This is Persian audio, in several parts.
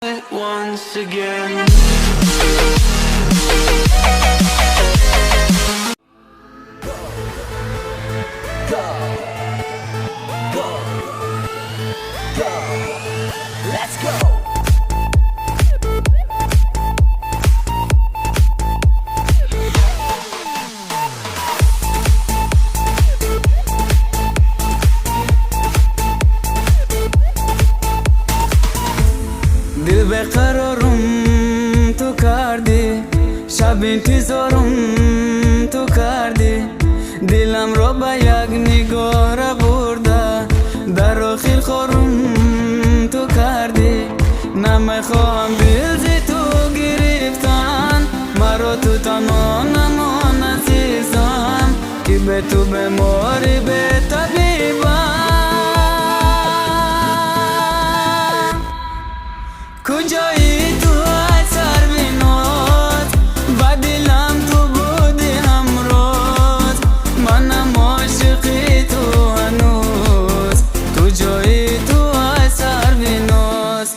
once again. Let's go. दिल बेकरारम तू कर दे शब इंतज़ारम तू कर दे दिलم رو به یک نگار برده در آخر خورم تو کردی نمیخواهم دل زی تو گرفتن مرا تو تنها نمان عزیزم که به تو بماری به طبیبم کجایی تو ای سربینات با دلم تو بودی همراز منم عاشقی تو هنوز تو جایی تو ای سربینات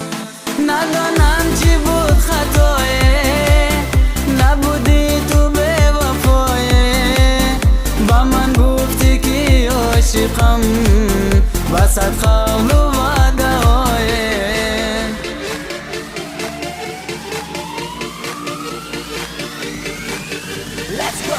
ندانم چی بود خطایه نبودی تو به وفایه با من گفتی که عاشقم وسط قول و وعده Let's go.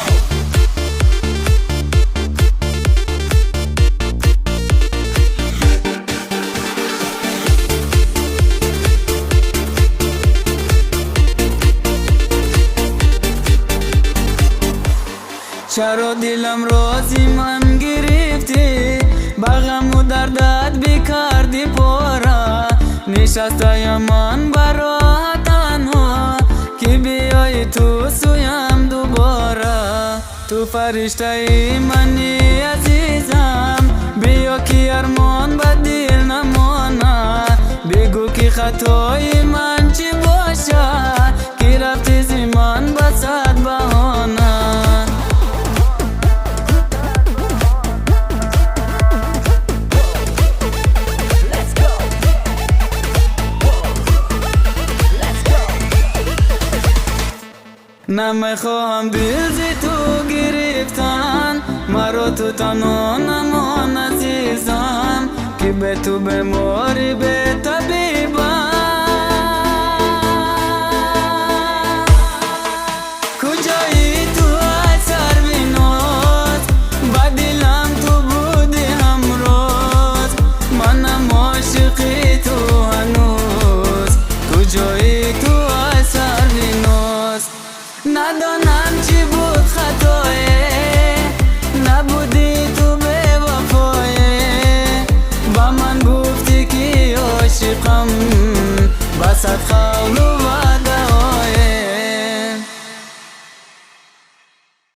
چرا دلم رازی من گرفتی با غم و دردت بکردی پاره نشسته من برا تنها که بیای تو سویم دوباره تو فرشته ای منی عزیزم بیا که ارمان به دل نمانه بگو که خطای من چی باشه که رفتی زی من به صد بهانه نمیخواهم دل زی تو گرفتن مرا تو تنها نمان عزیزم که به تو بماری به طبیبم کجایی تو ای سربینات با دلم تو بودی همراز منم عاشقی تو هنوز کجایی تو ای سربینات ندانم چی بود خطایه نبودی تو به وفایه با من گفتی که عاشقم وسط قول